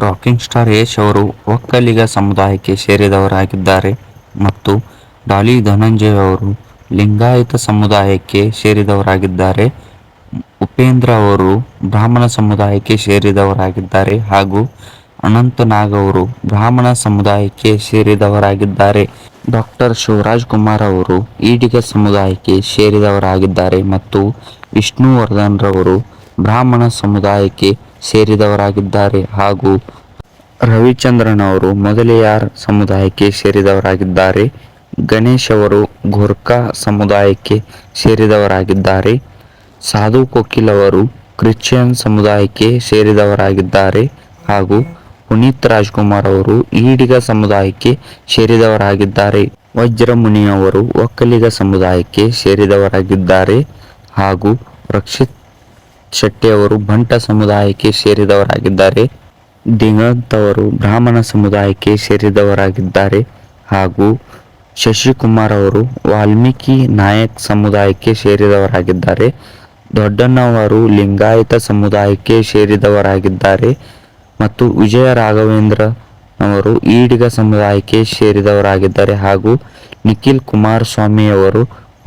Rocking star Yash ಅವರು ಒಕ್ಕಲಿಗ ಸಮುದಾಯಕ್ಕೆ ಸೇರಿದವರಾಗಿದ್ದಾರೆ ಮತ್ತು ಡಾಲಿ ಧನಂಜಯ ಅವರು ಲಿಂಗಾಯತ ಸಮುದಾಯಕ್ಕೆ ಸೇರಿದವರಾಗಿದ್ದಾರೆ. ಉಪೇಂದ್ರ ಅವರು ಬ್ರಾಹ್ಮಣ ಸಮುದಾಯಕ್ಕೆ ಸೇರಿದವರಾಗಿದ್ದಾರೆ ಹಾಗೂ ಅನಂತನಾಗ್ ಅವರು ಬ್ರಾಹ್ಮಣ ಸಮುದಾಯಕ್ಕೆ ಸೇರಿದವರಾಗಿದ್ದಾರೆ. ಡಾಕ್ಟರ್ ಶಿವರಾಜ್ ಕುಮಾರ್ ಅವರು ಈಡಿಗ ಸಮುದಾಯಕ್ಕೆ ಸೇರಿದವರಾಗಿದ್ದಾರೆ ಮತ್ತು ವಿಷ್ಣುವರ್ಧನ್ ರವರು ಬ್ರಾಹ್ಮಣ ಸಮುದಾಯಕ್ಕೆ ಸೇರಿದವರಾಗಿದ್ದಾರೆ ಹಾಗೂ ರವಿಚಂದ್ರನ್ ಅವರು ಮೊದಲಿಯಾರ್ ಸಮುದಾಯಕ್ಕೆ ಸೇರಿದವರಾಗಿದ್ದಾರೆ. ಗಣೇಶ್ ಅವರು ಗೋರ್ಖಾ ಸಮುದಾಯಕ್ಕೆ ಸೇರಿದವರಾಗಿದ್ದಾರೆ. ಸಾಧು ಕೋಕಿಲ್ ಅವರು ಕ್ರಿಶ್ಚಿಯನ್ ಸಮುದಾಯಕ್ಕೆ ಸೇರಿದವರಾಗಿದ್ದಾರೆ ಹಾಗೂ ಪುನೀತ್ ರಾಜ್ಕುಮಾರ್ ಅವರು ಈಡಿಗ ಸಮುದಾಯಕ್ಕೆ ಸೇರಿದವರಾಗಿದ್ದಾರೆ. ವಜ್ರಮುನಿ ಅವರು ಒಕ್ಕಲಿಗ ಸಮುದಾಯಕ್ಕೆ ಸೇರಿದವರಾಗಿದ್ದಾರೆ ಹಾಗೂ ರಕ್ಷಿತ್ ಶೆಟ್ಟಿ ಅವರು ಬಂಟ ಸಮುದಾಯಕ್ಕೆ ಸೇರಿದವರಾಗಿದ್ದಾರೆ. ದಿಗಂತ್ ಅವರು ಬ್ರಾಹ್ಮಣ ಸಮುದಾಯಕ್ಕೆ ಸೇರಿದವರಾಗಿದ್ದಾರೆ ಹಾಗೂ ಶಶಿಕುಮಾರ್ ಅವರು ವಾಲ್ಮೀಕಿ ನಾಯಕ್ ಸಮುದಾಯಕ್ಕೆ ಸೇರಿದವರಾಗಿದ್ದಾರೆ. ದೊಡ್ಡಣ್ಣ ಅವರು ಲಿಂಗಾಯತ ಸಮುದಾಯಕ್ಕೆ ಸೇರಿದವರಾಗಿದ್ದಾರೆ ಮತ್ತು ವಿಜಯ ರಾಘವೇಂದ್ರ ಅವರು ಈಡಿಗ ಸಮುದಾಯಕ್ಕೆ ಸೇರಿದವರಾಗಿದ್ದಾರೆ ಹಾಗೂ ನಿಖಿಲ್ ಕುಮಾರಸ್ವಾಮಿ ಅವರು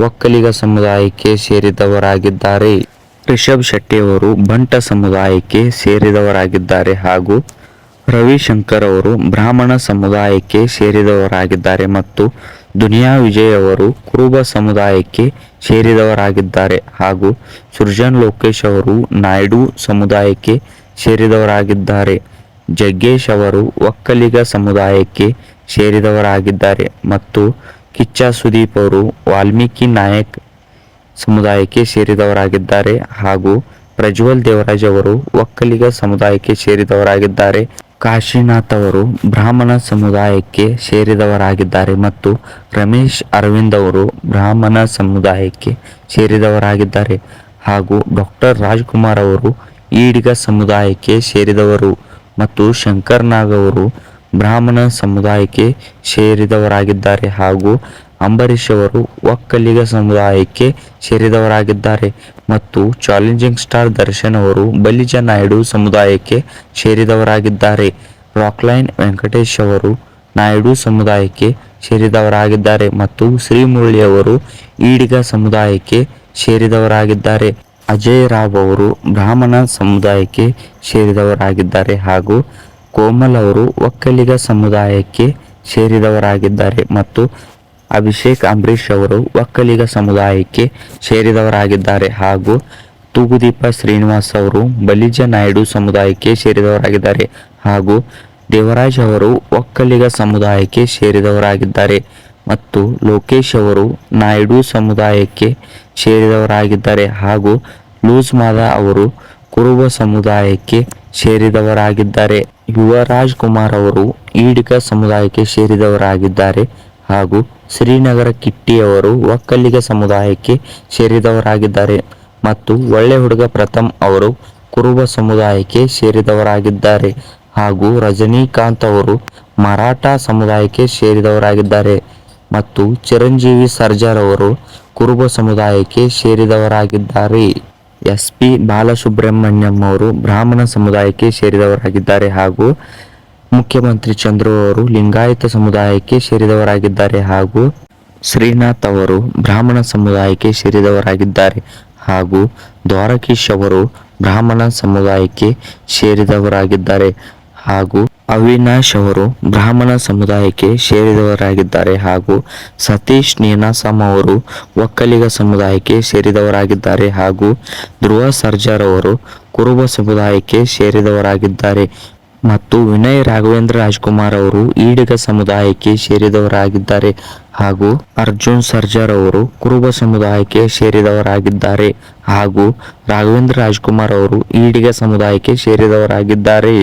ಒಕ್ಕಲಿಗ ಸಮುದಾಯಕ್ಕೆ ಸೇರಿದವರಾಗಿದ್ದಾರೆ. ರಿಷಬ್ ಶೆಟ್ಟಿ ಅವರು ಬಂಟ ಸಮುದಾಯಕ್ಕೆ ಸೇರಿದವರಾಗಿದ್ದಾರೆ ಹಾಗೂ ರವಿಶಂಕರ್ ಅವರು ಬ್ರಾಹ್ಮಣ ಸಮುದಾಯಕ್ಕೆ ಸೇರಿದವರಾಗಿದ್ದಾರೆ ಮತ್ತು ದುನಿಯಾ ವಿಜಯ್ ಅವರು ಕುರುಬ ಸಮುದಾಯಕ್ಕೆ ಸೇರಿದವರಾಗಿದ್ದಾರೆ ಹಾಗೂ ಸೃಜನ್ ಲೋಕೇಶ್ ಅವರು ನಾಯ್ಡು ಸಮುದಾಯಕ್ಕೆ ಸೇರಿದವರಾಗಿದ್ದಾರೆ. ಜಗ್ಗೇಶ್ ಅವರು ಒಕ್ಕಲಿಗ ಸಮುದಾಯಕ್ಕೆ ಸೇರಿದವರಾಗಿದ್ದಾರೆ ಮತ್ತು ಕಿಚ್ಚ ಸುದೀಪ್ ಅವರು ವಾಲ್ಮೀಕಿ ನಾಯಕ್ ಸಮುದಾಯಕ್ಕೆ ಸೇರಿದವರಾಗಿದ್ದಾರೆ ಹಾಗೂ ಪ್ರಜ್ವಲ್ ದೇವರಾಜ್ ಅವರು ಒಕ್ಕಲಿಗ ಸಮುದಾಯಕ್ಕೆ ಸೇರಿದವರಾಗಿದ್ದಾರೆ. ಕಾಶಿನಾಥ್ ಅವರು ಬ್ರಾಹ್ಮಣ ಸಮುದಾಯಕ್ಕೆ ಸೇರಿದವರಾಗಿದ್ದಾರೆ ಮತ್ತು ರಮೇಶ್ ಅರವಿಂದ್ ಅವರು ಬ್ರಾಹ್ಮಣ ಸಮುದಾಯಕ್ಕೆ ಸೇರಿದವರಾಗಿದ್ದಾರೆ ಹಾಗೂ ಡಾಕ್ಟರ್ ರಾಜ್ಕುಮಾರ್ ಅವರು ಈಡಿಗ ಸಮುದಾಯಕ್ಕೆ ಸೇರಿದವರು ಮತ್ತು ಶಂಕರ್ ನಾಗ್ ಅವರು ಬ್ರಾಹ್ಮಣ ಸಮುದಾಯಕ್ಕೆ ಸೇರಿದವರಾಗಿದ್ದಾರೆ ಹಾಗೂ ಅಂಬರೀಶ್ ಅವರು ಒಕ್ಕಲಿಗ ಸಮುದಾಯಕ್ಕೆ ಸೇರಿದವರಾಗಿದ್ದಾರೆ ಮತ್ತು ಚಾಲೆಂಜಿಂಗ್ ಸ್ಟಾರ್ ದರ್ಶನ್ ಅವರು ಬಲಿಜ ನಾಯ್ಡು ಸಮುದಾಯಕ್ಕೆ ಸೇರಿದವರಾಗಿದ್ದಾರೆ. ರಾಕ್ಲೈನ್ ವೆಂಕಟೇಶ್ ಅವರು ನಾಯ್ಡು ಸಮುದಾಯಕ್ಕೆ ಸೇರಿದವರಾಗಿದ್ದಾರೆ ಮತ್ತು ಶ್ರೀಮುರಳಿ ಅವರು ಈಡಿಗ ಸಮುದಾಯಕ್ಕೆ ಸೇರಿದವರಾಗಿದ್ದಾರೆ. ಅಜಯ್ ರಾವ್ ಅವರು ಬ್ರಾಹ್ಮಣ ಸಮುದಾಯಕ್ಕೆ ಸೇರಿದವರಾಗಿದ್ದಾರೆ ಹಾಗೂ ಕೋಮಲ್ ಅವರು ಒಕ್ಕಲಿಗ ಸಮುದಾಯಕ್ಕೆ ಸೇರಿದವರಾಗಿದ್ದಾರೆ ಮತ್ತು ಅಭಿಷೇಕ್ ಅಂಬರೀಶ್ ಅವರು ಒಕ್ಕಲಿಗ ಸಮುದಾಯಕ್ಕೆ ಸೇರಿದವರಾಗಿದ್ದಾರೆ ಹಾಗೂ ತೂಗುದೀಪ ಶ್ರೀನಿವಾಸ್ ಅವರು ಬಲಿಜ ನಾಯ್ಡು ಸಮುದಾಯಕ್ಕೆ ಸೇರಿದವರಾಗಿದ್ದಾರೆ ಹಾಗೂ ದೇವರಾಜ್ ಅವರು ಒಕ್ಕಲಿಗ ಸಮುದಾಯಕ್ಕೆ ಸೇರಿದವರಾಗಿದ್ದಾರೆ ಮತ್ತು ಲೋಕೇಶ್ ಅವರು ನಾಯ್ಡು ಸಮುದಾಯಕ್ಕೆ ಸೇರಿದವರಾಗಿದ್ದಾರೆ ಹಾಗೂ ಲೂಸ್ ಮಾದ ಅವರು ಕುರುಬ ಸಮುದಾಯಕ್ಕೆ ಸೇರಿದವರಾಗಿದ್ದಾರೆ. ಯುವರಾಜ್ ಕುಮಾರ್ ಅವರು ಈಡಿಗ ಸಮುದಾಯಕ್ಕೆ ಸೇರಿದವರಾಗಿದ್ದಾರೆ ಹಾಗೂ ಶ್ರೀನಗರ ಕಿಟ್ಟಿ ಅವರು ಒಕ್ಕಲಿಗ ಸಮುದಾಯಕ್ಕೆ ಸೇರಿದವರಾಗಿದ್ದಾರೆ ಮತ್ತು ಒಳ್ಳೆ ಹುಡುಗ ಪ್ರಥಮ್ ಅವರು ಕುರುಬ ಸಮುದಾಯಕ್ಕೆ ಸೇರಿದವರಾಗಿದ್ದಾರೆ ಹಾಗೂ ರಜನಿಕಾಂತ್ ಅವರು ಮರಾಠ ಸಮುದಾಯಕ್ಕೆ ಸೇರಿದವರಾಗಿದ್ದಾರೆ ಮತ್ತು ಚಿರಂಜೀವಿ ಸರ್ಜಾರ್ ಅವರು ಕುರುಬ ಸಮುದಾಯಕ್ಕೆ ಸೇರಿದವರಾಗಿದ್ದಾರೆ. ಎಸ್.ಪಿ. ಬಾಲಸುಬ್ರಹ್ಮಣ್ಯಂ ಅವರು ಬ್ರಾಹ್ಮಣ ಸಮುದಾಯಕ್ಕೆ ಸೇರಿದವರಾಗಿದ್ದಾರೆ ಹಾಗೂ ಮುಖ್ಯಮಂತ್ರಿ ಚಂದ್ರು ಅವರು ಲಿಂಗಾಯತ ಸಮುದಾಯಕ್ಕೆ ಸೇರಿದವರಾಗಿದ್ದಾರೆ ಹಾಗೂ ಶ್ರೀನಾಥ್ ಅವರು ಬ್ರಾಹ್ಮಣ ಸಮುದಾಯಕ್ಕೆ ಸೇರಿದವರಾಗಿದ್ದಾರೆ ಹಾಗೂ ದ್ವಾರಕೀಶ್ ಅವರು ಬ್ರಾಹ್ಮಣ ಸಮುದಾಯಕ್ಕೆ ಸೇರಿದವರಾಗಿದ್ದಾರೆ ಹಾಗೂ ಅವಿನಾಶ್ ಅವರು ಬ್ರಾಹ್ಮಣ ಸಮುದಾಯಕ್ಕೆ ಸೇರಿದವರಾಗಿದ್ದಾರೆ ಹಾಗೂ ಸತೀಶ್ ನೀನಾಸಂ ಅವರು ಒಕ್ಕಲಿಗ ಸಮುದಾಯಕ್ಕೆ ಸೇರಿದವರಾಗಿದ್ದಾರೆ ಹಾಗೂ ಧ್ರುವ ಸರ್ಜಾರ್ ಅವರು ಕುರುಬ ಸಮುದಾಯಕ್ಕೆ ಸೇರಿದವರಾಗಿದ್ದಾರೆ ಮತ್ತು ವಿನಯ್ ರಾಘವೇಂದ್ರ ರಾಜ್ಕುಮಾರ್ ಅವರು ಈಡಿಗ ಸಮುದಾಯಕ್ಕೆ ಸೇರಿದವರಾಗಿದ್ದಾರೆ ಹಾಗೂ ಅರ್ಜುನ್ ಸರ್ಜಾರ್ ಅವರು ಕುರುಬ ಸಮುದಾಯಕ್ಕೆ ಸೇರಿದವರಾಗಿದ್ದಾರೆ ಹಾಗೂ ರಾಘವೇಂದ್ರ ರಾಜ್ಕುಮಾರ್ ಅವರು ಈಡಿಗ ಸಮುದಾಯಕ್ಕೆ ಸೇರಿದವರಾಗಿದ್ದಾರೆ.